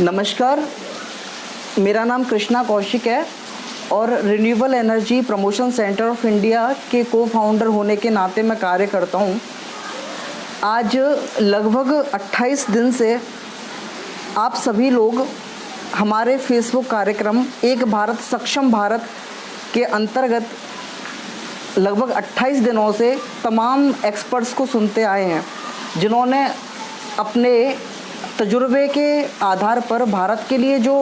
नमस्कार, मेरा नाम कृष्णा कौशिक है और renewable energy promotion centre of India के को फाउंडर होने के नाते मैं कार्य करता हूँ। आज लगभग 28 दिन से आप सभी लोग हमारे फेसबुक कार्यक्रम एक भारत सक्षम भारत के अंतर्गत लगभग 28 दिनों से तमाम एक्सपर्ट्स को सुनते आए हैं, जिन्होंने अपने तजुर्बे के आधार पर भारत के लिए जो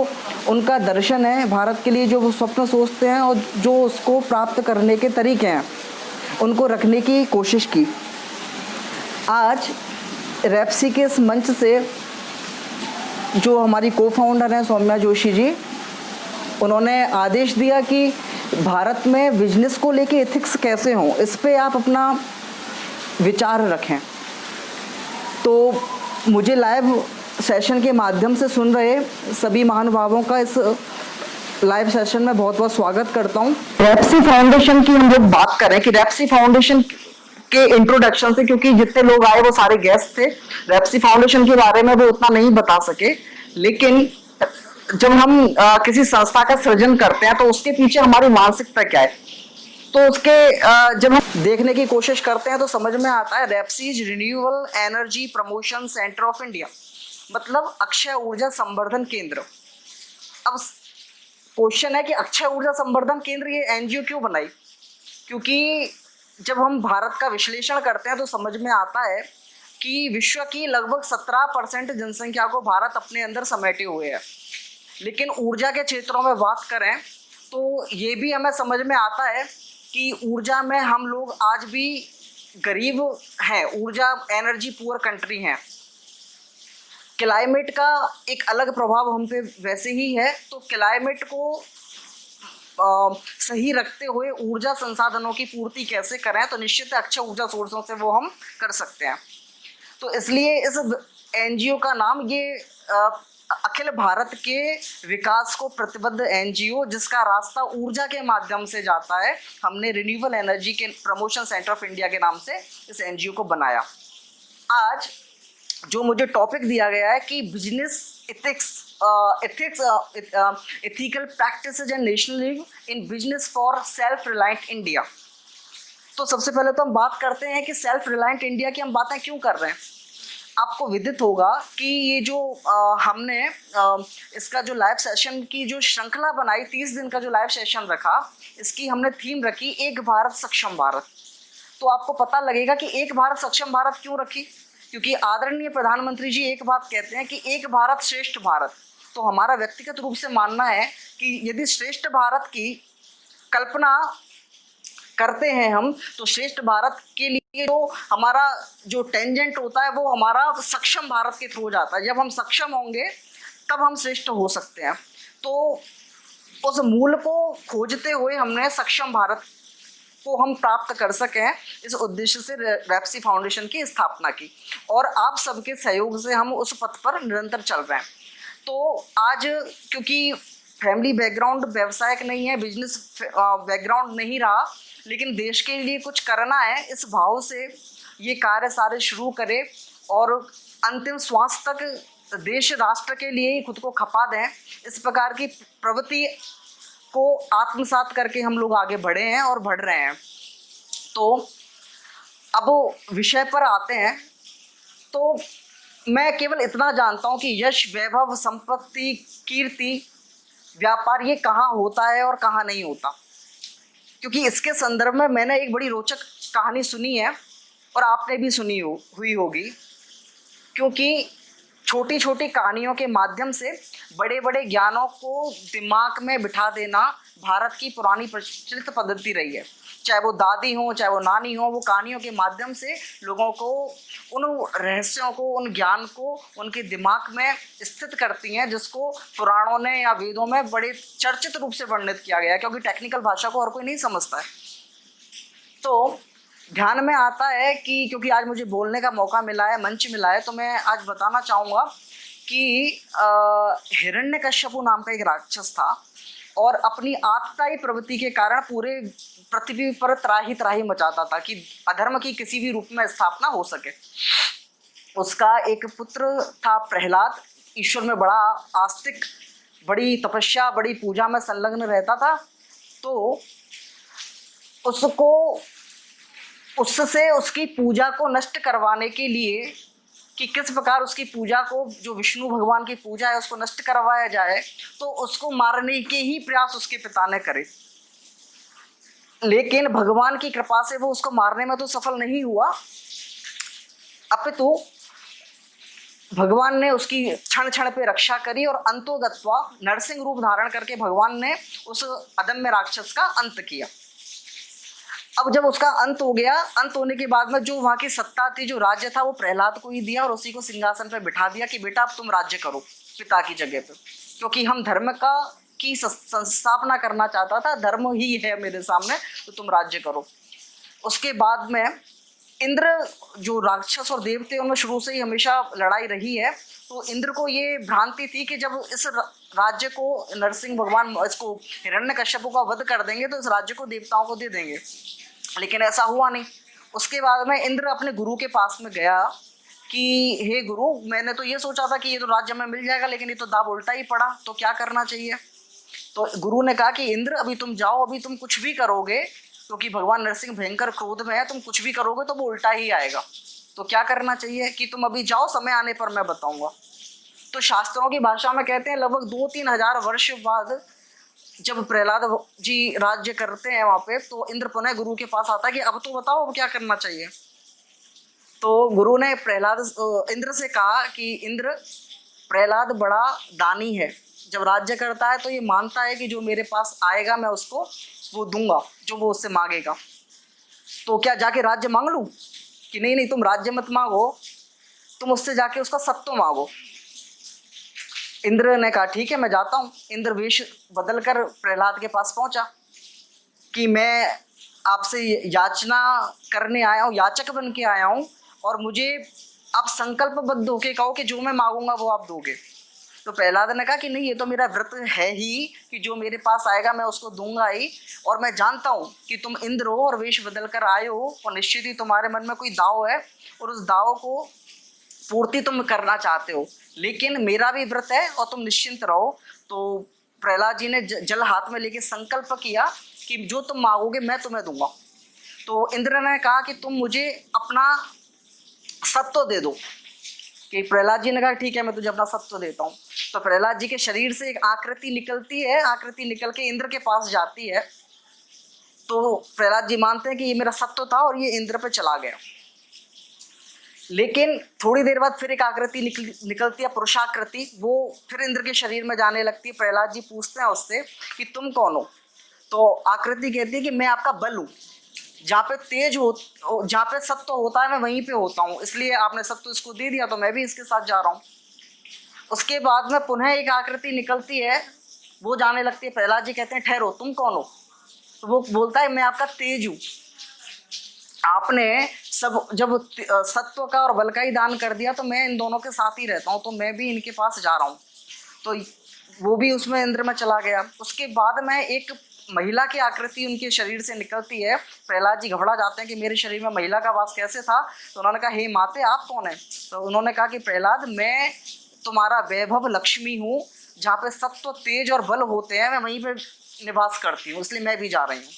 उनका दर्शन है, भारत के लिए जो वो स्वप्न सोचते हैं और जो उसको प्राप्त करने के तरीके हैं, उनको रखने की कोशिश की। आज रेप्सी के इस मंच से जो हमारी को फाउंडर हैं सौम्या जोशी जी, उन्होंने आदेश दिया कि भारत में बिजनेस को लेके एथिक्स कैसे हों, इस पे आप अपना विचार रखें। तो मुझे लाइव सेशन के माध्यम से सुन रहे सभी महानुभावों का इस लाइव सेशन में बहुत बहुत स्वागत करता हूं। रेप्सी फाउंडेशन की हम लोग बात करें कि रेप्सी फाउंडेशन के इंट्रोडक्शन से, क्योंकि जितने लोग आए वो सारे गेस्ट थे, रेप्सी फाउंडेशन के बारे में वो उतना नहीं बता सके। लेकिन जब हम किसी संस्था का सृजन करते हैं तो उसके पीछे हमारी मानसिकता क्या है, तो उसके जब हम देखने की कोशिश करते हैं तो समझ में आता है रेप्सी renewable energy promotion centre of India, मतलब अक्षय ऊर्जा संवर्धन केंद्र। अब क्वेश्चन है कि अक्षय ऊर्जा संवर्धन केंद्र ये एनजीओ क्यों बनाई? क्योंकि जब हम भारत का विश्लेषण करते हैं तो समझ में आता है कि विश्व की लगभग 17% जनसंख्या को भारत अपने अंदर समेटे हुए है। लेकिन ऊर्जा के क्षेत्रों में बात करें तो ये भी हमें समझ में आता है कि ऊर्जा में हम लोग आज भी गरीब हैं, ऊर्जा एनर्जी पुअर कंट्री हैं। क्लाइमेट का एक अलग प्रभाव हम पे वैसे ही है, तो क्लाइमेट को सही रखते हुए ऊर्जा संसाधनों की पूर्ति कैसे करें, तो निश्चित अक्षय ऊर्जा सोर्सों से वो हम कर सकते हैं। तो इसलिए इस एनजीओ का नाम ये अखिल भारत के विकास को प्रतिबद्ध एनजीओ, जिसका रास्ता ऊर्जा के माध्यम से जाता है, हमने रिन्यूएबल एनर्जी के प्रमोशन सेंटर ऑफ इंडिया के नाम से इस एनजीओ को बनाया। आज जो मुझे टॉपिक दिया गया है कि business ethical practices and nationalism in business for self reliant India. तो सबसे पहले तो हम बात करते हैं कि सेल्फ रिलायंट इंडिया की हम बातें क्यों कर रहे हैं। आपको विदित होगा कि ये जो हमने इसका जो लाइव सेशन की जो श्रृंखला बनाई, 30 दिन का जो लाइव सेशन रखा, इसकी हमने थीम रखी एक भारत सक्षम भारत। तो आपको पता लगेगा कि एक भारत सक्षम भारत क्यों रखी, क्योंकि आदरणीय प्रधानमंत्री जी एक बात कहते हैं कि एक भारत श्रेष्ठ भारत। तो हमारा व्यक्तिगत रूप से मानना है कि यदि श्रेष्ठ भारत की कल्पना करते हैं हम, तो श्रेष्ठ भारत के लिए जो हमारा जो टेंजेंट होता है वो हमारा सक्षम भारत के थ्रू जाता है। जब हम सक्षम होंगे तब हम श्रेष्ठ हो सकते हैं। तो उस मूल को खोजते हुए हमने सक्षम भारत को हम प्राप्त कर सकें, इस उद्देश्य से रेप्सी फाउंडेशन की स्थापना की, और आप सबके सहयोग से हम उस पथ पर निरंतर चल रहे हैं। तो आज क्योंकि फैमिली बैकग्राउंड व्यावसायिक नहीं है, बिजनेस बैकग्राउंड नहीं रहा, लेकिन देश के लिए कुछ करना है, इस भाव से ये कार्य सारे शुरू करें और अंतिम श्वास तक देश राष्ट्र के लिए ही खुद को खपा दें। इस प्रकार की प्रवृत्ति को आत्मसात करके हम लोग आगे बढ़े हैं और बढ़ रहे हैं। तो अब विषय पर आते हैं। तो मैं केवल इतना जानता हूं कि यश, वैभव, संपत्ति, कीर्ति, व्यापार ये कहाँ होता है और कहाँ नहीं होता, क्योंकि इसके संदर्भ में मैंने एक बड़ी रोचक कहानी सुनी है और आपने भी सुनी हुई होगी। क्योंकि छोटी छोटी कहानियों के माध्यम से बड़े बड़े ज्ञानों को दिमाग में बिठा देना भारत की पुरानी प्रचलित पद्धति रही है। चाहे वो दादी हो, चाहे वो नानी हो, वो कहानियों के माध्यम से लोगों को उन रहस्यों को, उन ज्ञान को उनके दिमाग में स्थित करती हैं, जिसको पुराणों ने या वेदों में बड़े चर्चित रूप से वर्णित किया गया है, क्योंकि टेक्निकल भाषा को हर कोई नहीं समझता है। तो ध्यान में आता है कि क्योंकि आज मुझे बोलने का मौका मिला है, मंच मिला है, तो मैं आज बताना चाहूँगा कि हिरण्यकश्यपु नाम का एक राक्षस था और अपनी आतताई प्रवृत्ति के कारण पूरे पृथ्वी पर त्राही त्राही मचाता था कि अधर्म की किसी भी रूप में स्थापना हो सके। उसका एक पुत्र था प्रहलाद, ईश्वर में बड़ा आस्तिक, बड़ी तपस्या, बड़ी पूजा में संलग्न रहता था, तो उसको उससे उसकी पूजा को नष्ट करवाने के लिए कि किस प्रकार उसकी पूजा को, जो विष्णु भगवान की पूजा है, उसको नष्ट करवाया जाए, तो उसको मारने के ही प्रयास उसके पिता ने करे। लेकिन भगवान की कृपा से वो उसको मारने में तो सफल नहीं हुआ, अपितु भगवान ने उसकी क्षण क्षण पे रक्षा करी और अंतोगत्वा नरसिंह रूप धारण करके भगवान ने उस अदम्य राक्षस का अंत किया। अब जब उसका अंत हो गया, अंत होने के बाद में जो वहां की सत्ता थी, जो राज्य था, वो प्रहलाद को ही दिया और उसी को सिंहासन पर बिठा दिया कि बेटा अब तुम राज्य करो पिता की जगह पे, क्योंकि हम धर्म का की संस्थापना करना चाहता था, धर्म ही है मेरे सामने, तो तुम राज्य करो। उसके बाद में इंद्र, जो राक्षस और देवते, उनमें शुरू से ही हमेशा लड़ाई रही है, तो इंद्र को ये भ्रांति थी कि जब इस राज्य को नरसिंह भगवान इसको हिरण्यकश्यप का वध कर देंगे तो इस राज्य को देवताओं को दे देंगे, लेकिन ऐसा हुआ नहीं। उसके बाद में इंद्र अपने गुरु के पास में गया कि हे गुरु, मैंने तो ये सोचा था कि ये तो राज्य में मिल जाएगा, लेकिन ये तो दाव उल्टा ही पड़ा, तो क्या करना चाहिए। तो गुरु ने कहा कि इंद्र अभी तुम जाओ, अभी तुम कुछ भी करोगे, क्योंकि भगवान नरसिंह भयंकर क्रोध में है, तुम कुछ भी करोगे तो वो उल्टा ही आएगा, तो क्या करना चाहिए कि तुम अभी जाओ, समय आने पर मैं बताऊंगा। तो शास्त्रों की भाषा में कहते हैं लगभग 2-3 हजार वर्ष बाद जब प्रहलाद जी राज्य करते हैं वहां पे, तो इंद्र पुनः गुरु के पास आता है कि अब तो बताओ अब क्या करना चाहिए। तो गुरु ने इंद्र से कहा कि इंद्र, प्रहलाद बड़ा दानी है, जब राज्य करता है तो ये मानता है कि जो मेरे पास आएगा मैं उसको वो दूंगा, जो वो उससे मांगेगा, तो क्या जाके राज्य मांग लूं? कि नहीं नहीं, तुम राज्य मत मांगो, तुम उससे जाके उसका सत्व मांगो। इंद्र ने कहा ठीक है मैं जाता हूँ। इंद्र वेश बदलकर प्रहलाद के पास पहुंचा कि मैं आपसे याचना करने आया हूँ, याचक बन के आया हूँ, और मुझे आप संकल्पबद्ध होके कहो कि जो मैं मांगूंगा वो आप दोगे। तो प्रहलाद ने कहा कि नहीं, ये तो मेरा व्रत है ही कि जो मेरे पास आएगा मैं उसको दूंगा ही, और मैं जानता हूँ कि तुम इंद्र हो और वेश बदल कर आए हो, और निश्चित ही तुम्हारे मन में कोई दाव है और उस दाव को पूर्ति तुम करना चाहते हो, लेकिन मेरा भी व्रत है और तुम निश्चिंत रहो। तो प्रहलाद जी ने जल हाथ में लेके संकल्प किया कि जो तुम मांगोगे मैं तुम्हें दूंगा। तो इंद्र ने कहा कि तुम मुझे अपना सत्व दे दो, कि प्रहलाद जी ने कहा ठीक है मैं तुझे अपना सत्व देता हूँ। तो प्रहलाद जी के शरीर से एक आकृति निकलती है, आकृति निकल के इंद्र के पास जाती है, तो प्रहलाद जी मानते हैं कि ये मेरा सत्व था और ये इंद्र पे चला गया। लेकिन थोड़ी देर बाद फिर एक आकृति निकलती है, पुरुषाकृति, वो फिर इंद्र के शरीर में जाने लगती है। प्रहलाद जी पूछते हैं उससे कि तुम कौन हो? तो आकृति कहती है कि मैं आपका बल हूँ, जहाँ पे तेज हो, जहाँ पे सत्व होता है मैं वहीं पे होता हूँ, इसलिए आपने सत्व इसको दे दिया तो मैं भी इसके साथ जा रहा हूँ। उसके बाद में पुनः एक आकृति निकलती है, वो जाने लगती है। प्रहलाद जी कहते हैं ठहरो, तुम कौन हो? तो वो बोलता है मैं आपका तेज हूँ, आपने सब जब सत्व का और बल का ही दान कर दिया तो मैं इन दोनों के साथ ही रहता हूँ, तो मैं भी इनके पास जा रहा हूँ। तो वो भी उसमें इंद्र में चला गया। उसके बाद में एक महिला की आकृति उनके शरीर से निकलती है। प्रहलाद जी घबरा जाते हैं कि मेरे शरीर में महिला का वास कैसे था। तो उन्होंने कहा हे माते आप कौन है? तो उन्होंने कहा कि प्रहलाद मैं तुम्हारा वैभव लक्ष्मी हूँ, जहाँ पे सत्व तेज और बल होते हैं मैं वहीं पे निवास करती हूँ, इसलिए मैं भी जा रही हूँ।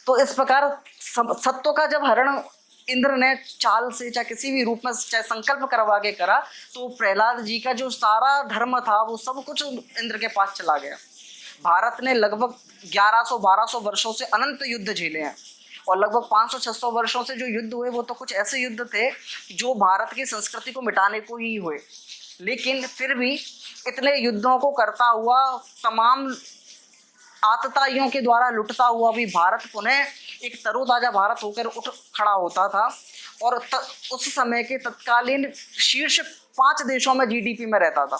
तो इस प्रकार सत्व का जब हरण इंद्र ने चाल से चाहे किसी भी रूप में चाहे संकल्प करवा के करा, तो प्रहलाद जी का जो सारा धर्म था वो सब कुछ इंद्र के पास चला गया। भारत ने लगभग 1100-1200 वर्षों से अनंत युद्ध झेले हैं, और लगभग 500-600 वर्षों से जो युद्ध हुए वो तो कुछ ऐसे युद्ध थे जो भारत की संस्कृति को मिटाने को ही हुए। लेकिन फिर भी इतने युद्धों को करता हुआ, तमाम आतताइयों के द्वारा लुटता हुआ भी भारत पुनः एक तरोताजा भारत होकर उठ खड़ा होता था, और उस समय के तत्कालीन शीर्ष 5 देशों में जीडीपी में रहता था।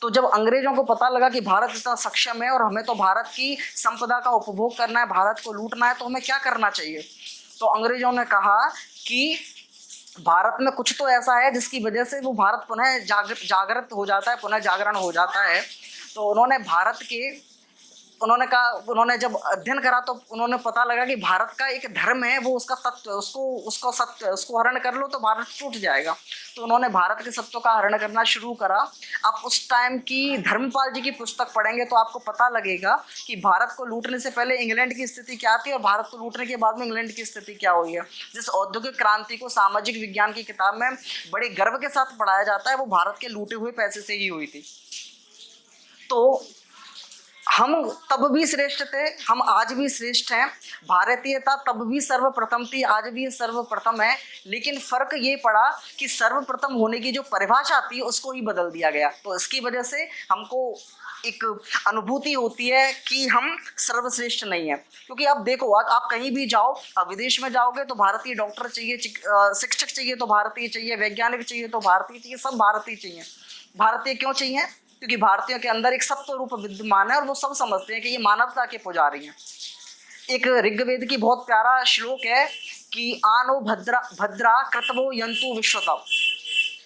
तो जब अंग्रेजों को पता लगा कि भारत इतना सक्षम है और हमें तो भारत की संपदा का उपभोग करना है, भारत को लूटना है, तो हमें क्या करना चाहिए? तो अंग्रेजों ने कहा कि भारत में कुछ तो ऐसा है जिसकी वजह से वो भारत पुनः जागृत हो जाता है, पुनः जागरण हो जाता है। तो उन्होंने भारत के उन्होंने जब अध्ययन करा तो उन्होंने पता लगा कि भारत का एक धर्म है, वो उसका तत्व, उसको हरण कर लो तो भारत टूट जाएगा। तो उन्होंने भारत के सत्व का हरण करना शुरू करा। आप उस टाइम की धर्मपाल जी की पुस्तक पढ़ेंगे तो आपको पता लगेगा कि भारत को लूटने से पहले इंग्लैंड की स्थिति क्या थी और भारत को लूटने के बाद में इंग्लैंड की स्थिति क्या हुई है। जिस औद्योगिक क्रांति को सामाजिक विज्ञान की किताब में बड़े गर्व के साथ पढ़ाया जाता है, वो भारत के लूटे हुए पैसे से ही हुई थी। तो हम तब भी श्रेष्ठ थे, हम आज भी श्रेष्ठ हैं। भारतीयता तब भी सर्वप्रथम थी, आज भी सर्वप्रथम है। लेकिन फर्क ये पड़ा कि सर्वप्रथम होने की जो परिभाषा थी उसको ही बदल दिया गया। तो इसकी वजह से हमको एक अनुभूति होती है कि हम सर्वश्रेष्ठ नहीं है। क्योंकि अब देखो, आज आप कहीं भी जाओ, अब विदेश में जाओगे तो भारतीय डॉक्टर चाहिए, शिक्षक चाहिए तो भारतीय चाहिए, वैज्ञानिक चाहिए तो भारतीय चाहिए, सब भारतीय चाहिए। भारतीय क्यों चाहिए? क्योंकि भारतीयों के अंदर एक सत्व रूप विद्यमान है और वो सब समझते हैं कि ये मानवता के पुजारी हैं। एक ऋग्वेद की बहुत प्यारा श्लोक है कि आनो भद्रा कृतवो यंतु विश्वतव,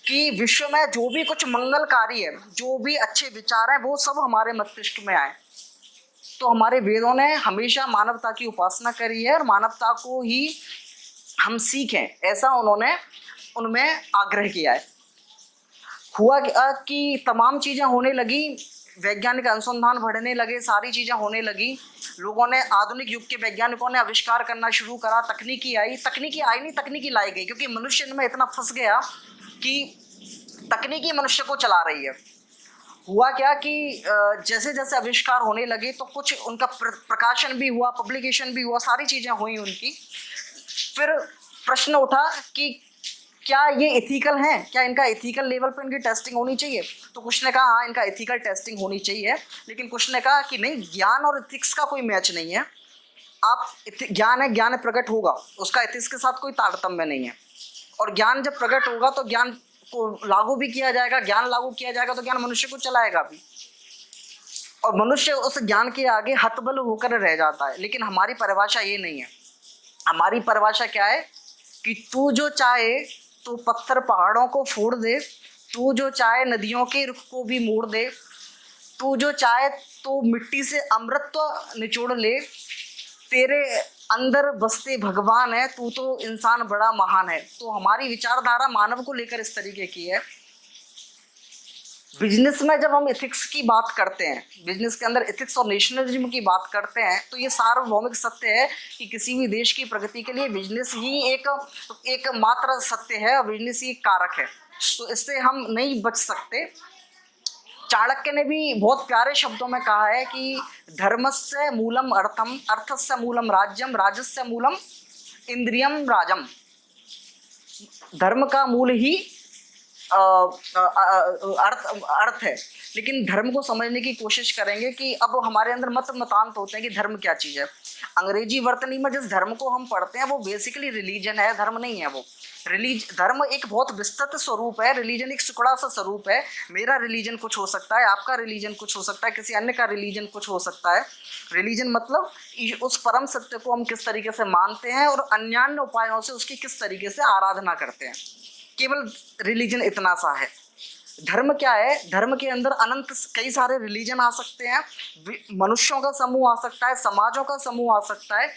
कि विश्व में जो भी कुछ मंगलकारी है, जो भी अच्छे विचार हैं, वो सब हमारे मस्तिष्क में आए। तो हमारे वेदों ने हमेशा मानवता की उपासना करी है और मानवता को ही हम सीखें, ऐसा उन्होंने उनमें आग्रह किया है। हुआ कि तमाम चीज़ें होने लगी, वैज्ञानिक अनुसंधान बढ़ने लगे, सारी चीज़ें होने लगी। लोगों ने, आधुनिक युग के वैज्ञानिकों ने आविष्कार करना शुरू करा, तकनीकी आई नहीं, तकनीकी लाई गई, क्योंकि मनुष्य इनमें इतना फंस गया कि तकनीकी मनुष्य को चला रही है। हुआ क्या कि जैसे जैसे आविष्कार होने लगे तो कुछ उनका प्रकाशन भी हुआ, पब्लिकेशन भी हुआ, सारी चीज़ें हुई उनकी। फिर प्रश्न उठा कि क्या ये एथिकल हैं, क्या इनका एथिकल लेवल पे इनकी टेस्टिंग होनी चाहिए? तो कुछ ने कहा हाँ, इनका एथिकल टेस्टिंग होनी चाहिए। लेकिन कुछ ने कहा कि नहीं, ज्ञान और एथिक्स का कोई मैच नहीं है। आप ज्ञान है, ज्ञान प्रकट होगा, उसका एथिक्स के साथ कोई तारतम्य नहीं है। और ज्ञान जब प्रकट होगा तो ज्ञान को लागू भी किया जाएगा, ज्ञान लागू किया जाएगा तो ज्ञान मनुष्य को चलाएगा भी, और मनुष्य उस ज्ञान के आगे हतबल होकर रह जाता है। लेकिन हमारी परिभाषा ये नहीं है। हमारी परिभाषा क्या है कि तू जो चाहे तो पत्थर पहाड़ों को फोड़ दे, तू जो चाहे नदियों के रुख को भी मोड़ दे, तू जो चाहे तो मिट्टी से अमृतत्व निचोड़ ले, तेरे अंदर बसते भगवान है, तू तो इंसान बड़ा महान है। तो हमारी विचारधारा मानव को लेकर इस तरीके की है। बिजनेस में जब हम एथिक्स की बात करते हैं, बिजनेस के अंदर एथिक्स और नेशनलिज्म की बात करते हैं, तो ये सार्वभौमिक सत्य है कि किसी भी देश की प्रगति के लिए बिजनेस ही एक मात्र सत्य है और बिजनेस ही एक कारक है। तो इससे हम नहीं बच सकते। चाणक्य ने भी बहुत प्यारे शब्दों में कहा है कि धर्मस्य मूलम अर्थम, अर्थस्य मूलम राज्यम, राजस्य मूलम इंद्रियम राजम। धर्म का मूल ही अर्थ है। लेकिन धर्म को समझने की कोशिश करेंगे कि अब हमारे अंदर मतांत होते हैं कि धर्म क्या चीज़ है। अंग्रेजी वर्तनी में जिस धर्म को हम पढ़ते हैं वो बेसिकली रिलीजन है, धर्म नहीं है वो। धर्म एक बहुत विस्तृत स्वरूप है, रिलीजन एक सुकड़ा सा स्वरूप है। मेरा रिलीजन कुछ हो सकता है, आपका रिलीजन कुछ हो सकता है, किसी अन्य का रिलीजन कुछ हो सकता है। रिलीजन मतलब उस परम सत्य को हम किस तरीके से मानते हैं और अन्यान्य उपायों से उसकी किस तरीके से आराधना करते हैं। केवल रिलीजन इतना सा है। धर्म क्या है? धर्म के अंदर अनंत कई सारे रिलीजन आ सकते हैं, मनुष्यों का समूह आ सकता है, समाजों का समूह आ सकता है।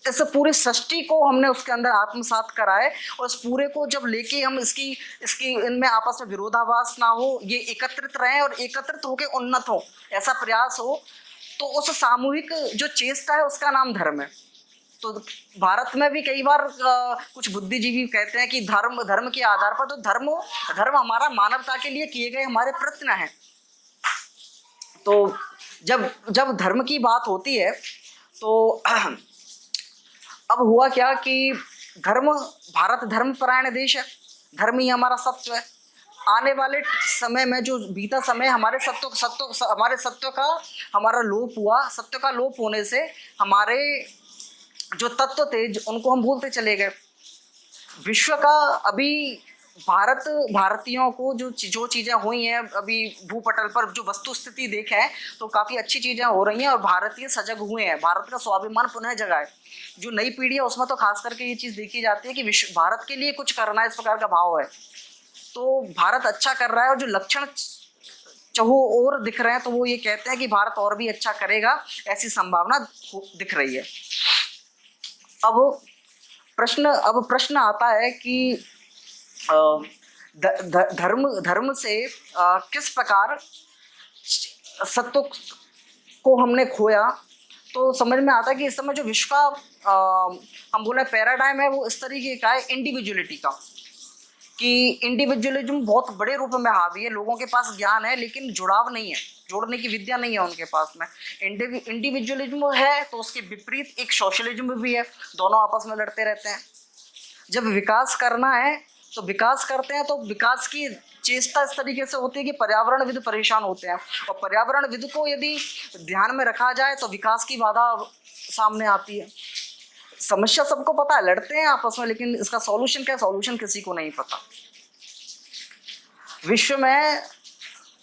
इस पूरी सृष्टि को हमने उसके अंदर आत्मसात करा है और इस पूरे को जब लेके हम इसकी इनमें आपस में विरोधाभास ना हो, ये एकत्रित रहें और एकत्रित होकर उन्नत हो, ऐसा प्रयास हो, तो उस सामूहिक जो चेष्टा है उसका नाम धर्म है। तो भारत में भी कई बार कुछ बुद्धिजीवी कहते हैं कि धर्म के आधार पर, तो धर्म हमारा मानवता के लिए किए गए हमारे प्रयत्न हैं। तो जब धर्म की बात होती है तो अब हुआ क्या कि भारत धर्मपरायण देश है, धर्म ही हमारा सत्व है। आने वाले समय में जो बीता समय हमारे सत्व का हमारा लोप हुआ, सत्य का लोप होने से हमारे जो तत्व थे उनको हम भूलते चले गए। विश्व का अभी भारतीयों को जो चीज़ें हुई हैं अभी भूपटल पर, जो वस्तु स्थिति देखें तो काफ़ी अच्छी चीज़ें हो रही हैं और भारतीय सजग हुए हैं, भारत का स्वाभिमान पुनः जगा है। जो नई पीढ़ी है उसमें तो खास करके ये चीज़ देखी जाती है कि भारत के लिए कुछ करना है, इस प्रकार का भाव है। तो भारत अच्छा कर रहा है और जो लक्षण चहु ओर दिख रहे हैं, तो वो ये कहते हैं कि भारत और भी अच्छा करेगा, ऐसी संभावना दिख रही है। अब प्रश्न आता है कि धर्म से किस प्रकार सत्य को हमने खोया। तो समझ में आता है कि इस समय जो विश्व का हम बोले पैराडाइम है, वो इस तरीके का है इंडिविजुअलिटी का, कि इंडिविजुअलिज्म बहुत बड़े रूप में हावी है। लोगों के पास ज्ञान है लेकिन जुड़ाव नहीं है, जोड़ने की विद्या नहीं है उनके पास में। इंडिविजुअलिज्म है तो उसके विपरीत एक सोशलिज्म भी है, दोनों आपस में लड़ते रहते हैं। जब विकास करना है तो विकास करते हैं, तो विकास की चेष्टा इस तरीके से होती है कि पर्यावरणविद परेशान होते हैं, और पर्यावरणविद को यदि ध्यान में रखा जाए तो विकास की बाधा सामने आती है। समस्या सबको पता है, लड़ते हैं आपस में, लेकिन इसका सॉल्यूशन क्या है, सॉल्यूशन किसी को नहीं पता। विश्व में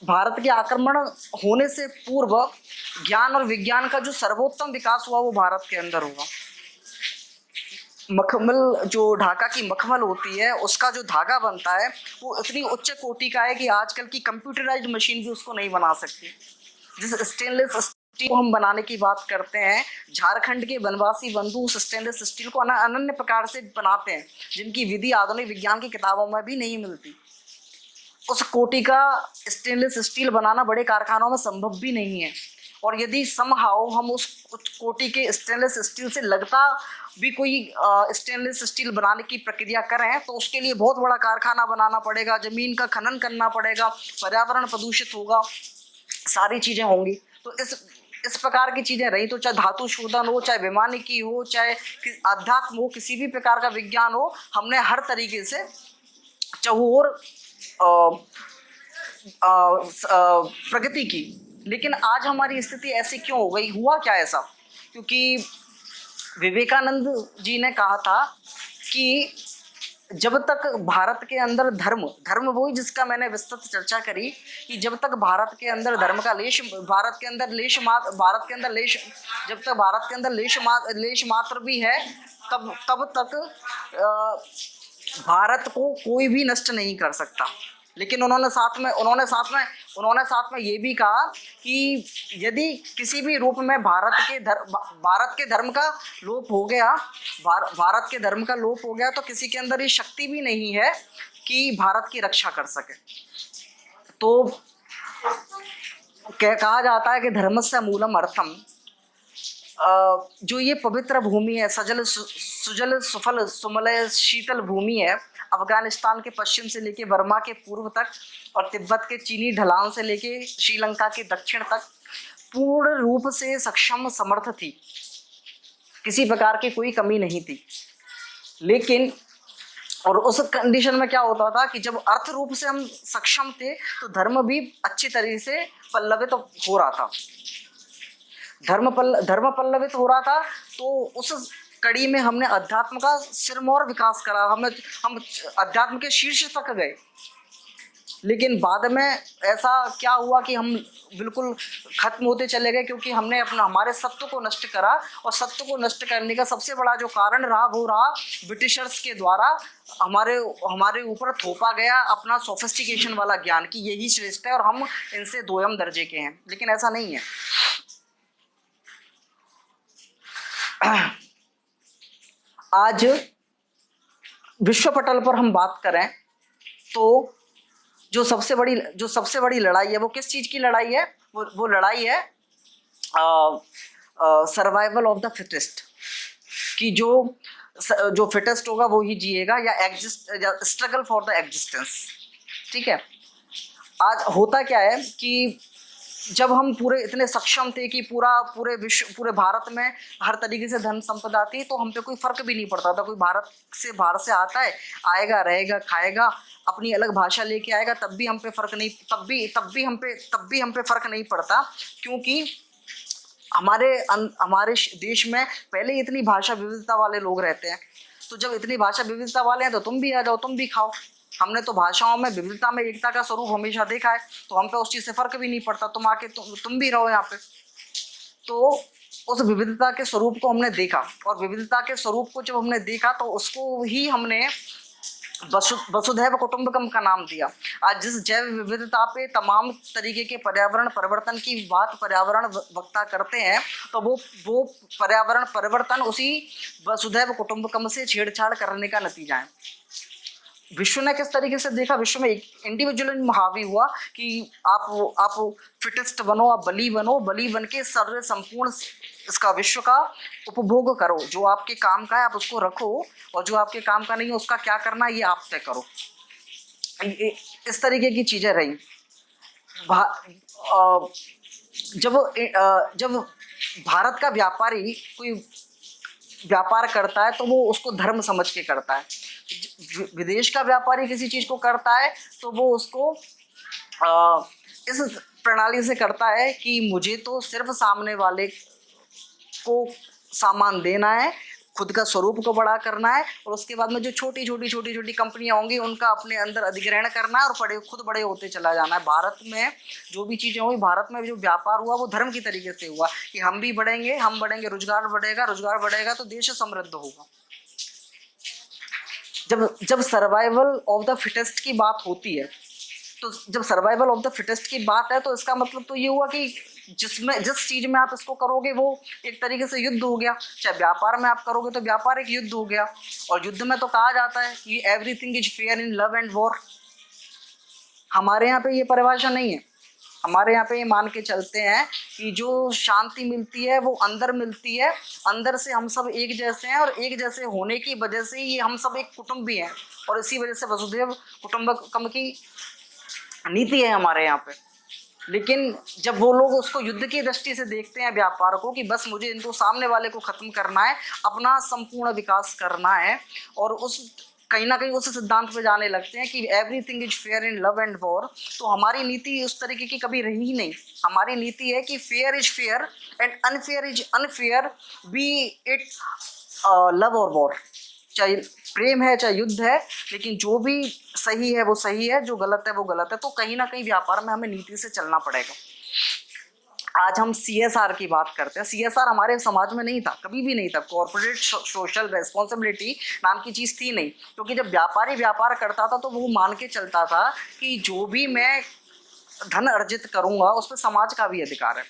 भारत के आक्रमण होने से पूर्व ज्ञान और विज्ञान का जो सर्वोत्तम विकास हुआ वो भारत के अंदर हुआ। मखमल, जो ढाका की मखमल होती है, उसका जो धागा बनता है वो इतनी उच्च कोटि का है कि आजकल की कंप्यूटराइज्ड मशीन भी उसको नहीं बना सकती। जिस स्टेनलेस स्टील को हम बनाने की बात करते हैं, झारखंड के वनवासी बंधु उस स्टेनलेस स्टील को अनन्य प्रकार से बनाते हैं, जिनकी विधि आधुनिक विज्ञान की किताबों में भी नहीं मिलती। उस कोटि का स्टेनलेस स्टील बनाना बड़े कारखानों में संभव भी नहीं है, और यदि समहाउ हम उस कोटि के स्टेनलेस स्टील से लगता भी कोई स्टेनलेस स्टील बनाने की प्रक्रिया करें तो उसके लिए बहुत बड़ा कारखाना बनाना पड़ेगा, जमीन का खनन करना पड़ेगा, पर्यावरण प्रदूषित होगा, सारी चीजें होंगी। तो इस प्रकार की चीजें रही, तो चाहे धातु शोधन हो, चाहे वैमानिकी हो, चाहे अध्यात्म हो, किसी भी प्रकार का विज्ञान हो, हमने हर तरीके से चहुओर प्रगति की। लेकिन आज हमारी स्थिति ऐसी क्यों हो गई, हुआ क्या ऐसा? क्योंकि विवेकानंद जी ने कहा था कि जब तक भारत के अंदर धर्म वही जिसका मैंने विस्तृत चर्चा करी, कि जब तक भारत के अंदर धर्म का लेश, भारत के अंदर लेश मात्र भी है, तब तक भारत को कोई भी नष्ट नहीं कर सकता। लेकिन उन्होंने साथ में ये भी कहा कि यदि किसी भी रूप में भारत के धर्म का लोप हो गया, भारत के धर्म का लोप हो गया, तो किसी के अंदर ये शक्ति भी नहीं है कि भारत की रक्षा कर सके। तो कहा जाता है कि धर्मस्य मूलम अर्थम। जो ये पवित्र भूमि है, सुजल सुफल सुमलय शीतल भूमि है, अफगानिस्तान के पश्चिम से लेके बर्मा के पूर्व तक, और तिब्बत के चीनी ढलान से लेके श्रीलंका के दक्षिण तक पूर्ण रूप से सक्षम समर्थ थी, किसी प्रकार की कोई कमी नहीं थी। लेकिन और उस कंडीशन में क्या होता था कि जब अर्थ रूप से हम सक्षम थे तो धर्म भी अच्छी तरीके से पल्लवित हो रहा था, धर्म पल्लवित हो रहा था। तो उस कड़ी में हमने अध्यात्म का सिरमौर विकास करा, हम अध्यात्म के शीर्ष तक गए। लेकिन बाद में ऐसा क्या हुआ कि हम बिल्कुल खत्म होते चले गए, क्योंकि हमने हमारे सत्व को नष्ट करा, और सत्व को नष्ट करने का सबसे बड़ा जो कारण रहा वो रहा ब्रिटिशर्स के द्वारा हमारे ऊपर थोपा गया अपना सोफिस्टिकेशन वाला ज्ञान कि यही श्रेष्ठ है और हम इनसे दोयम दर्जे के हैं। लेकिन ऐसा नहीं है। आज विश्व पटल पर हम बात करें तो जो सबसे बड़ी लड़ाई है वो किस चीज की लड़ाई है? वो लड़ाई है सर्वाइवल ऑफ द फिटेस्ट, कि जो फिटेस्ट होगा वो ही जिएगा, या स्ट्रगल फॉर द एग्जिस्टेंस। ठीक है। आज होता क्या है कि जब हम पूरे इतने सक्षम थे कि पूरे भारत में हर तरीके से धन संपदा थी, तो हम पे कोई फर्क भी नहीं पड़ता था। कोई भारत से आता है, आएगा, रहेगा, खाएगा, अपनी अलग भाषा लेके आएगा, तब भी हम पे फर्क नहीं पड़ता, क्योंकि हमारे देश में पहले इतनी भाषा विविधता वाले लोग रहते हैं। तो जब इतनी भाषा विविधता वाले हैं तो तुम भी आ जाओ, तुम भी खाओ। हमने तो भाषाओं में विविधता में एकता का स्वरूप हमेशा देखा है, तो हम पे उस चीज से फर्क भी नहीं पड़ता, तुम आके तुम भी रहो यहाँ पे। तो उस विविधता के स्वरूप को हमने देखा, और विविधता के स्वरूप को जब हमने देखा तो उसको ही हमने वसुधैव कुटुंबकम का नाम दिया। आज जिस जैव विविधता पे तमाम तरीके के पर्यावरण परिवर्तन की बात पर्यावरण वक्ता करते हैं, तो वो पर्यावरण परिवर्तन उसी वसुधैव कुटुंबकम से छेड़छाड़ करने का नतीजा है। विश्व ने किस तरीके से देखा, विश्व में इंडिविजुअल हावी हुआ कि आप फिटेस्ट बनो, आप बली बनो, बली बन के सर्व संपूर्ण इसका विश्व का उपभोग करो। जो आपके काम का है आप उसको रखो, और जो आपके काम का नहीं है उसका क्या करना है ये आप तय करो। इस तरीके की चीजें रही। जब भारत का व्यापारी कोई व्यापार करता है तो वो उसको धर्म समझ के करता है। विदेश का व्यापारी किसी चीज को करता है तो वो उसको इस प्रणाली से करता है कि मुझे तो सिर्फ सामने वाले को सामान देना है, खुद का स्वरूप को बड़ा करना है, और उसके बाद में जो छोटी छोटी कंपनियां होंगी उनका अपने अंदर अधिग्रहण करना है और खुद बड़े होते चला जाना है। भारत में जो भी चीजें हुई, भारत में जो व्यापार हुआ वो धर्म की तरीके से हुआ कि हम भी बढ़ेंगे, हम बढ़ेंगे, रोजगार बढ़ेगा तो देश समृद्ध होगा। जब सर्वाइवल ऑफ द फिटेस्ट की बात होती है, तो जब सर्वाइवल ऑफ द फिटेस्ट की बात है तो इसका मतलब तो ये हुआ कि जिस चीज में आप इसको करोगे वो एक तरीके से युद्ध हो गया। चाहे व्यापार में आप करोगे तो व्यापार एक युद्ध हो गया, और युद्ध में तो कहा जाता है कि everything is fair in love and war. हमारे यहाँ पे ये परिभाषा नहीं है। हमारे यहाँ पे ये मान के चलते हैं कि जो शांति मिलती है वो अंदर मिलती है, अंदर से हम सब एक जैसे हैं, और एक जैसे होने की वजह से ये हम सब एक कुटुंब भी हैं, और इसी वजह से वसुधैव कुटुंबकम की नीति है हमारे यहाँ पे। लेकिन जब वो लोग उसको युद्ध की दृष्टि से देखते हैं व्यापार को कि बस मुझे इनको सामने वाले को खत्म करना है, अपना संपूर्ण विकास करना है, और उस कहीं ना कहीं उस सिद्धांत पे जाने लगते हैं कि everything is fair in love and war, तो हमारी नीति उस तरीके की कभी रही ही नहीं। हमारी नीति है कि fair is fair and unfair is unfair, B it love और वॉर। चाहे प्रेम है चाहे युद्ध है, लेकिन जो भी सही है वो सही है, जो गलत है वो गलत है। तो कहीं ना कहीं व्यापार में हमें नीति से चलना पड़ेगा। आज हम CSR की बात करते हैं। CSR हमारे समाज में नहीं था, कभी भी नहीं था। कॉर्पोरेट सोशल रेस्पॉन्सिबिलिटी नाम की चीज़ थी नहीं, क्योंकि जब व्यापारी व्यापार करता था तो वो मान के चलता था कि जो भी मैं धन अर्जित करूंगा उस पर समाज का भी अधिकार है।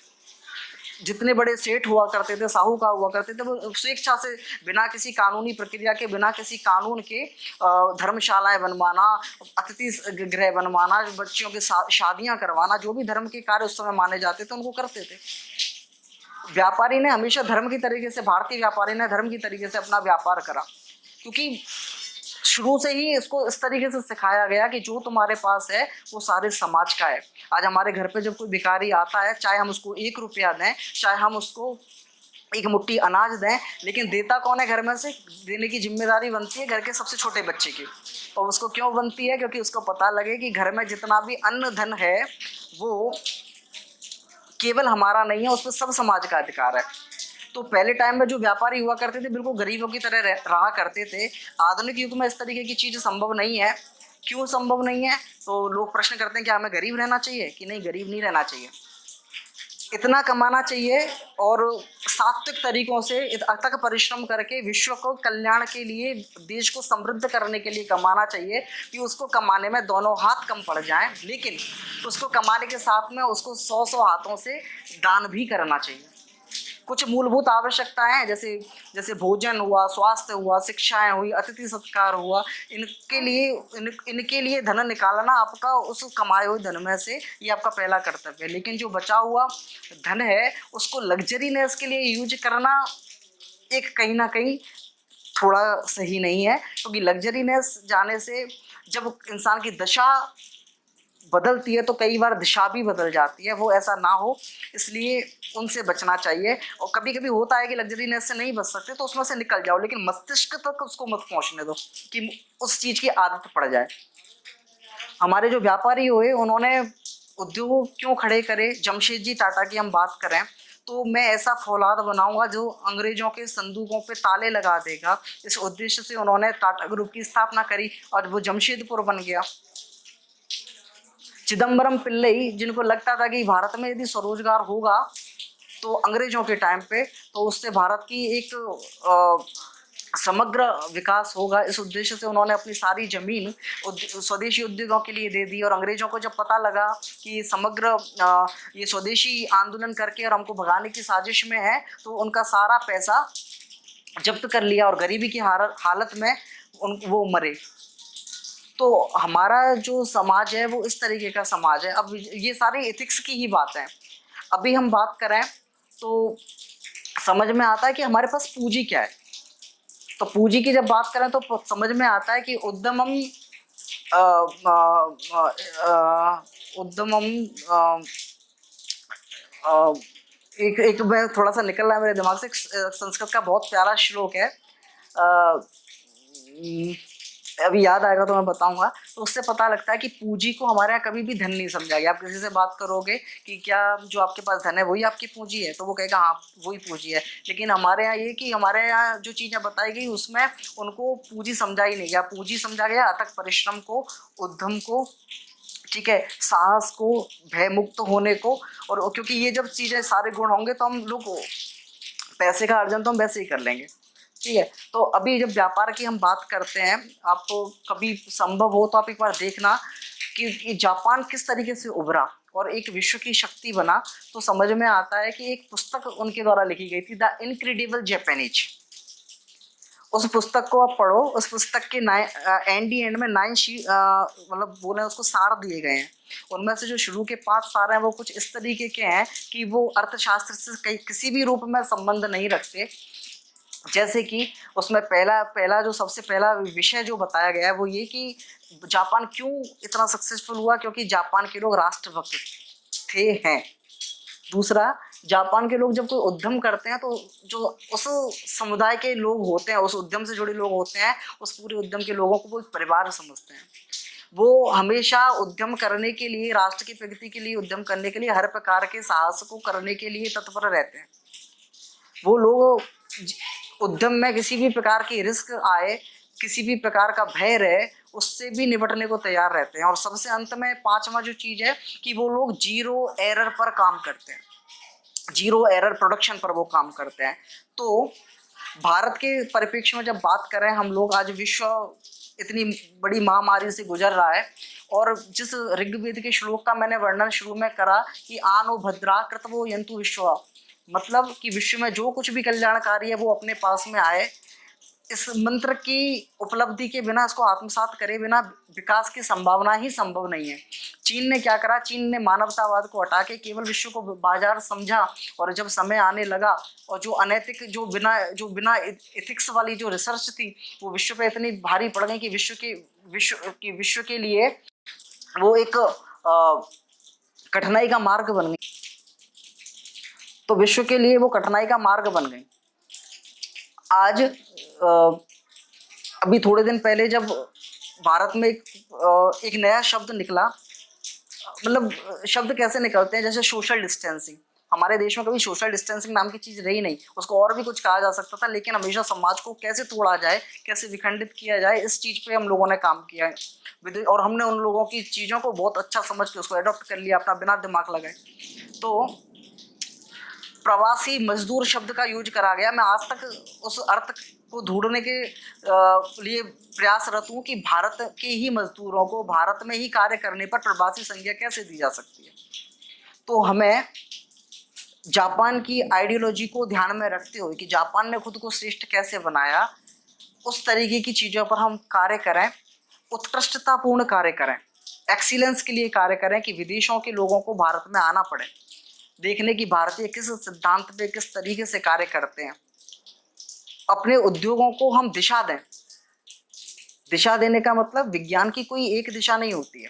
जितने बड़े सेठ हुआ करते थे, साहूकार हुआ करते थे, वो स्वेच्छा से बिना किसी कानूनी प्रक्रिया के, बिना किसी कानून के धर्मशालाएं बनवाना, अतिथि गृह बनवाना, बच्चियों के शादियां करवाना, जो भी धर्म के कार्य उस समय माने जाते थे उनको करते थे। व्यापारी ने हमेशा धर्म की तरीके से, भारतीय व्यापारी ने धर्म की तरीके से अपना व्यापार करा, क्योंकि शुरू से ही इसको इस तरीके से सिखाया गया कि जो तुम्हारे पास है वो सारे समाज का है। आज हमारे घर पे जब कोई भिखारी आता है, चाहे हम उसको 1 रुपया दें, चाहे हम उसको एक मुट्ठी अनाज दें, लेकिन देता कौन है घर में से? देने की जिम्मेदारी बनती है घर के सबसे छोटे बच्चे की। और उसको क्यों बनती है? क्योंकि उसको पता लगे कि घर में जितना भी अन्न धन है वो केवल हमारा नहीं है, उस पर सब समाज का अधिकार है। तो पहले टाइम में जो व्यापारी हुआ करते थे बिल्कुल गरीबों की तरह रहा करते थे। आधुनिक युग में इस तरीके की चीज़ संभव नहीं है। क्यों संभव नहीं है? तो लोग प्रश्न करते हैं क्या हमें गरीब रहना चाहिए कि नहीं? गरीब नहीं रहना चाहिए, इतना कमाना चाहिए और सात्विक तरीकों से अथक परिश्रम करके विश्व को कल्याण के लिए, देश को समृद्ध करने के लिए कमाना चाहिए कि उसको कमाने में दोनों हाथ कम पड़ जाएं, लेकिन उसको कमाने के साथ में उसको 100 हाथों से दान भी करना चाहिए। कुछ मूलभूत आवश्यकताएं हैं, जैसे भोजन हुआ, स्वास्थ्य हुआ, शिक्षाएं हुई, अतिथि सत्कार हुआ, इनके लिए धन निकालना आपका उस कमाए हुए धन में से ये आपका पहला कर्तव्य है। लेकिन जो बचा हुआ धन है उसको लग्जरीनेस के लिए यूज करना एक कहीं ना कहीं थोड़ा सही नहीं है, क्योंकि लग्जरीनेस जाने से जब इंसान की दशा बदलती है तो कई बार दिशा भी बदल जाती है। वो ऐसा ना हो, इसलिए उनसे बचना चाहिए। और कभी कभी होता है कि लग्जरीनेस से नहीं बच सकते तो उसमें से निकल जाओ, लेकिन मस्तिष्क तक उसको मत पहुंचने दो कि उस चीज़ की आदत पड़ जाए। हमारे जो व्यापारी हुए उन्होंने उद्योग क्यों खड़े करे? जमशेद जी टाटा की हम बात करें तो मैं ऐसा फौलाद बनाऊंगा जो अंग्रेजों के संदूकों पे ताले लगा देगा। इस उद्देश्य से उन्होंने टाटा ग्रुप की स्थापना करी और वो जमशेदपुर बन गया। चिदम्बरम पिल्लई, जिनको लगता था कि भारत में यदि स्वरोजगार होगा तो अंग्रेजों के टाइम पे तो उससे भारत की एक समग्र विकास होगा, इस उद्देश्य से उन्होंने अपनी सारी जमीन स्वदेशी उद्योगों के लिए दे दी। और अंग्रेजों को जब पता लगा कि समग्र ये स्वदेशी आंदोलन करके और हमको भगाने की साजिश में है, तो उनका सारा पैसा जब्त कर लिया और गरीबी की हालत में वो मरे। तो हमारा जो समाज है वो इस तरीके का समाज है। अब ये सारी एथिक्स की ही बात है। अभी हम बात करें तो समझ में आता है कि हमारे पास पूंजी क्या है। तो पूंजी की जब बात करें तो समझ में आता है कि उद्यमम उद्यमम एक मैं थोड़ा सा निकल रहा है मेरे दिमाग से, संस्कृत का बहुत प्यारा श्लोक है, अभी याद आएगा तो मैं बताऊंगा। तो उससे पता लगता है कि पूंजी को हमारे यहाँ कभी भी धन नहीं समझा गया। आप किसी से बात करोगे कि क्या जो आपके पास धन है वही आपकी पूंजी है, तो वो कहेगा हाँ वही पूंजी है। लेकिन हमारे यहाँ ये कि हमारे यहाँ जो चीज़ें बताई गई उसमें उनको पूंजी समझा ही नहीं गया। पूंजी समझा गया अथक परिश्रम को, उद्यम को, ठीक है, साहस को, भय मुक्त होने को। और क्योंकि ये जब चीज़ें सारे गुण होंगे तो हम लोग पैसे का अर्जन तो हम वैसे ही कर लेंगे, ठीक है। तो अभी जब व्यापार की हम बात करते हैं, आपको कभी संभव हो तो आप एक बार देखना कि जापान किस तरीके से उभरा और एक विश्व की शक्ति बना। तो समझ में आता है कि एक पुस्तक उनके द्वारा लिखी गई थी, द इनक्रेडिबल जापानीज। उस पुस्तक को आप पढ़ो। उस पुस्तक के एंड में 9 मतलब बोले उसको सार दिए गए हैं। उनमें से जो शुरू के 5 सार हैं वो कुछ इस तरीके के हैं कि वो अर्थशास्त्र से किसी भी रूप में संबंध नहीं रखते। जैसे कि उसमें पहला जो सबसे पहला विषय जो बताया गया है वो ये कि जापान क्यों इतना सक्सेसफुल हुआ, क्योंकि जापान के लोग राष्ट्रभक्त थे हैं। दूसरा, जापान के लोग जब कोई उद्यम करते हैं तो जो उस समुदाय के लोग होते हैं, उस उद्यम से जुड़े लोग होते हैं, उस पूरे उद्यम के लोगों को वो एक परिवार समझते हैं। वो हमेशा उद्यम करने के लिए, राष्ट्र की प्रगति के लिए, उद्यम करने के लिए, हर प्रकार के साहस को करने के लिए तत्पर रहते हैं। वो लोग उद्यम में किसी भी प्रकार की रिस्क आए, किसी भी प्रकार का भय रहे, उससे भी निपटने को तैयार रहते हैं। और सबसे अंत में 5वां जो चीज है कि वो लोग जीरो एरर पर काम करते हैं, जीरो एरर प्रोडक्शन पर वो काम करते हैं। तो भारत के परिप्रेक्ष्य में जब बात करें हम लोग, आज विश्व इतनी बड़ी महामारी से गुजर रहा है। और जिस ऋग्वेद के श्लोक का मैंने वर्णन शुरू में करा कि आनो भद्रा कृतवो यंतु विश्व, मतलब कि विश्व में जो कुछ भी कल्याणकारी है वो अपने पास में आए। इस मंत्र की उपलब्धि के बिना, इसको आत्मसात करे बिना विकास की संभावना ही संभव नहीं है। चीन ने क्या करा? चीन ने मानवतावाद को हटा के केवल विश्व को बाजार समझा। और जब समय आने लगा और जो अनैतिक, जो बिना एथिक्स वाली जो रिसर्च थी वो विश्व पे इतनी भारी पड़ गई कि विश्व के लिए वो एक कठिनाई का मार्ग बन गई। तो विश्व के लिए वो कठिनाई का मार्ग बन गई। आज अभी थोड़े दिन पहले जब भारत में एक नया शब्द निकला, मतलब शब्द कैसे निकलते हैं, जैसे सोशल डिस्टेंसिंग। हमारे देश में कभी सोशल डिस्टेंसिंग नाम की चीज रही नहीं, उसको और भी कुछ कहा जा सकता था, लेकिन हमेशा समाज को कैसे तोड़ा जाए, कैसे विखंडित किया जाए, इस चीज पे हम लोगों ने काम किया है। और हमने उन लोगों की चीजों को बहुत अच्छा समझ के उसको अडॉप्ट कर लिया अपना, बिना दिमाग लगाए। तो प्रवासी मजदूर शब्द का यूज करा गया। मैं आज तक उस अर्थ को ढूंढने के लिए प्रयासरत हूँ कि भारत के ही मजदूरों को भारत में ही कार्य करने पर प्रवासी संज्ञा कैसे दी जा सकती है। तो हमें जापान की आइडियोलॉजी को ध्यान में रखते हुए कि जापान ने खुद को श्रेष्ठ कैसे बनाया, उस तरीके की चीज़ों पर हम कार्य करें, उत्कृष्टतापूर्ण कार्य करें, एक्सीलेंस के लिए कार्य करें कि विदेशों के लोगों को भारत में आना पड़े, देखने की भारतीय किस सिद्धांत पे किस तरीके से कार्य करते हैं। अपने उद्योगों को हम दिशा दें। दिशा देने का मतलब विज्ञान की कोई एक दिशा नहीं होती है।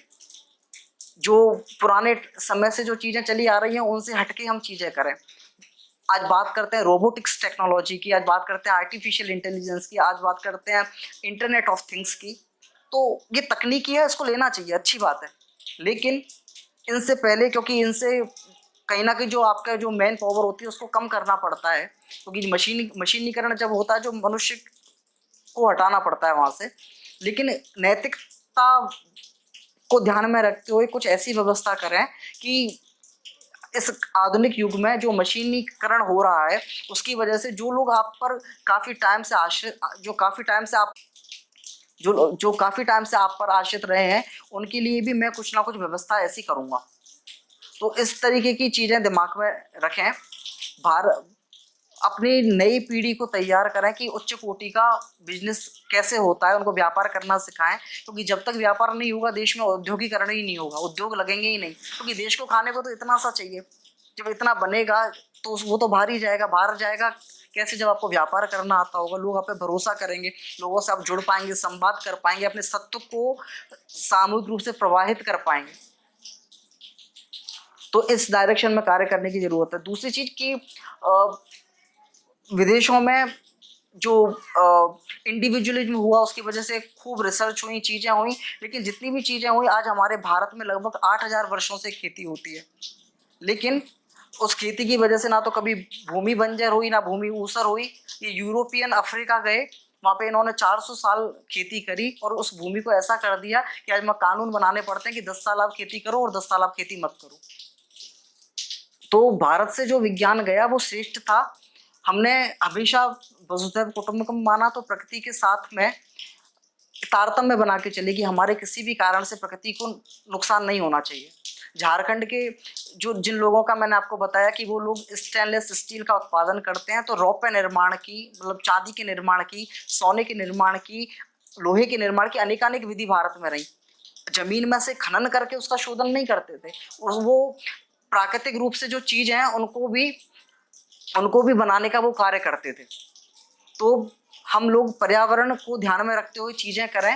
जो पुराने समय से जो चीजें चली आ रही हैं उनसे हटके हम चीजें करें। आज बात करते हैं रोबोटिक्स टेक्नोलॉजी की, आज बात करते हैं आर्टिफिशियल इंटेलिजेंस की, आज बात करते हैं इंटरनेट ऑफ थिंग्स की। तो ये तकनीकी है, इसको लेना चाहिए, अच्छी बात है। लेकिन इनसे पहले, क्योंकि इनसे कहीं ना कहीं जो आपका जो मैन पावर होती है उसको कम करना पड़ता है, क्योंकि मशीनीकरण जब होता है जो मनुष्य को हटाना पड़ता है वहां से। लेकिन नैतिकता को ध्यान में रखते हुए कुछ ऐसी व्यवस्था करें कि इस आधुनिक युग में जो मशीनीकरण हो रहा है उसकी वजह से जो लोग आप पर काफ़ी टाइम से आश्रित जो काफ़ी टाइम से आप जो काफ़ी टाइम से आप पर आश्रित रहे हैं, उनके लिए भी मैं कुछ ना कुछ व्यवस्था ऐसी करूँगा। तो इस तरीके की चीज़ें दिमाग में रखें। भारत अपनी नई पीढ़ी को तैयार करें कि उच्च कोटि का बिजनेस कैसे होता है, उनको व्यापार करना सिखाएं, क्योंकि जब तक व्यापार नहीं होगा देश में औद्योगिकरण ही नहीं होगा, उद्योग लगेंगे ही नहीं, क्योंकि देश को खाने को तो इतना सा चाहिए। जब इतना बनेगा तो वो तो बाहर ही जाएगा, बाहर जाएगा कैसे? जब आपको व्यापार करना आता होगा, लोग आप पे भरोसा करेंगे, लोगों से आप जुड़ पाएंगे, संवाद कर पाएंगे, अपने सत्व को सामूहिक रूप से प्रवाहित कर पाएंगे। तो इस डायरेक्शन में कार्य करने की जरूरत है। दूसरी चीज कि विदेशों में जो इंडिविजुअलिज्म हुआ उसकी वजह से खूब रिसर्च हुई, चीज़ें हुई, लेकिन जितनी भी चीज़ें हुई आज हमारे भारत में लगभग 8,000 वर्षों से खेती होती है, लेकिन उस खेती की वजह से ना तो कभी भूमि बंजर हुई ना भूमि ऊसर हुई। ये यूरोपियन अफ्रीका गए, वहाँ पे इन्होंने 400 साल खेती करी और उस भूमि को ऐसा कर दिया कि आज मैं कानून बनाने पड़ते हैं कि 10 साल आप खेती करो और 10 साल आप खेती मत करो। तो भारत से जो विज्ञान गया वो श्रेष्ठ था। हमने हमेशा वसुधैव कुटुंबकम माना, तो प्रकृति के साथ में तारतम्य बना के चले कि हमारे किसी भी कारण से प्रकृति को नुकसान नहीं होना चाहिए। झारखंड के जो जिन लोगों का मैंने आपको बताया कि वो लोग स्टेनलेस स्टील का उत्पादन करते हैं, तो रौप्य निर्माण की, मतलब चांदी के निर्माण की, सोने के निर्माण की, लोहे के निर्माण की अनेकानेक विधि भारत में रही। जमीन में से खनन करके उसका शोधन नहीं करते थे, और वो प्राकृतिक रूप से जो चीज है उनको भी बनाने का वो कार्य करते थे। तो हम लोग पर्यावरण को ध्यान में रखते हुए चीजें करें।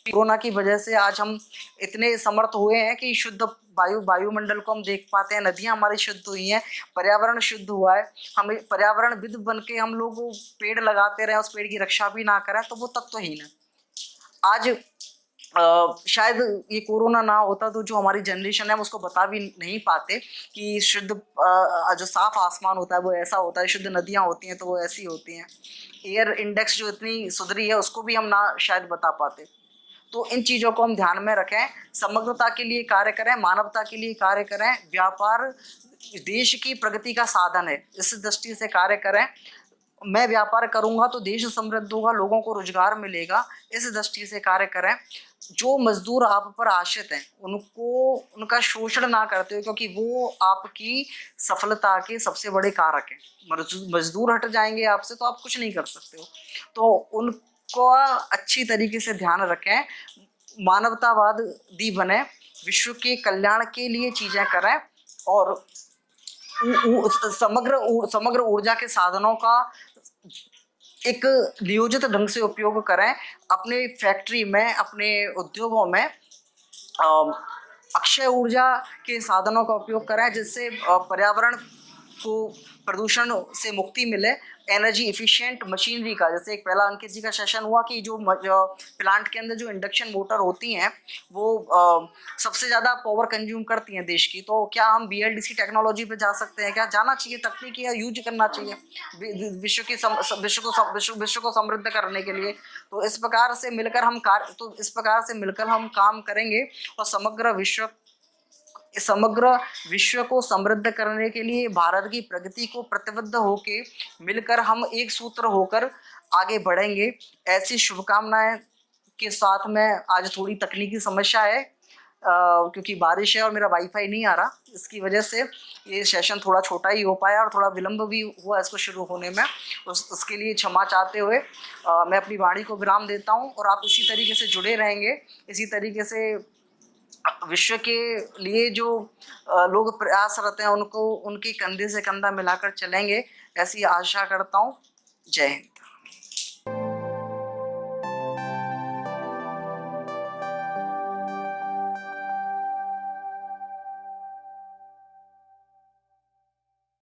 कोरोना की वजह से आज हम इतने समर्थ हुए हैं कि शुद्ध वायुमंडल को हम देख पाते हैं, नदियां हमारी शुद्ध हुई हैं, पर्यावरण शुद्ध हुआ है। हमें पर्यावरणविद बन के हम लोग पेड़ लगाते रहे, उस पेड़ की रक्षा भी ना करें तो वो तत्वहीन है। आज शायद ये कोरोना ना होता तो जो हमारी जनरेशन है उसको बता भी नहीं पाते कि शुद्ध जो साफ आसमान होता है वो ऐसा होता है, शुद्ध नदियां होती हैं तो वो ऐसी होती हैं, एयर इंडेक्स जो इतनी सुधरी है उसको भी हम ना शायद बता पाते। तो इन चीज़ों को हम ध्यान में रखें, समग्रता के लिए कार्य करें, मानवता के लिए कार्य करें। व्यापार देश की प्रगति का साधन है, इस दृष्टि से कार्य करें। मैं व्यापार करूंगा तो देश समृद्ध होगा, लोगों को रोजगार मिलेगा, इस दृष्टि से कार्य करें। जो मजदूर आप पर आश्रित हैं उनको उनका शोषण ना करते हो, क्योंकि वो आपकी सफलता के सबसे बड़े कारक हैं। मजदूर हट जाएंगे आपसे तो आप कुछ नहीं कर सकते हो। तो उनको अच्छी तरीके से ध्यान रखें, मानवतावादी बने, विश्व के कल्याण के लिए चीजें करें, और समग्र ऊर्जा के साधनों का एक नियोजित ढंग से उपयोग करें। अपने फैक्ट्री में, अपने उद्योगों में अक्षय ऊर्जा के साधनों का उपयोग करें, जिससे पर्यावरण को प्रदूषण से मुक्ति मिले। एनर्जी इफिशिएंट मशीनरी का, जैसे एक पहला अंकित जी का सेशन हुआ कि जो प्लांट के अंदर जो इंडक्शन मोटर होती हैं वो सबसे ज़्यादा पावर कंज्यूम करती हैं देश की, तो क्या हम BLDC टेक्नोलॉजी पे जा सकते हैं? क्या जाना चाहिए? तकनीकी या यूज करना चाहिए विश्व को समृद्ध करने के लिए। तो इस प्रकार से मिलकर हम काम करेंगे और समग्र विश्व को समृद्ध करने के लिए, भारत की प्रगति को प्रतिबद्ध होके मिलकर हम एक सूत्र होकर आगे बढ़ेंगे। ऐसी शुभकामनाएं के साथ में, आज थोड़ी तकनीकी समस्या है क्योंकि बारिश है और मेरा वाईफाई नहीं आ रहा, इसकी वजह से ये सेशन थोड़ा छोटा ही हो पाया और थोड़ा विलंब भी हुआ इसको शुरू होने में। उसके लिए क्षमा चाहते हुए मैं अपनी वाणी को विराम देता हूँ, और आप इसी तरीके से जुड़े रहेंगे, इसी तरीके से विश्व के लिए जो लोग प्रयासरत हैं उनको उनके कंधे से कंधा मिलाकर चलेंगे, ऐसी आशा करता हूँ। जय हिंद।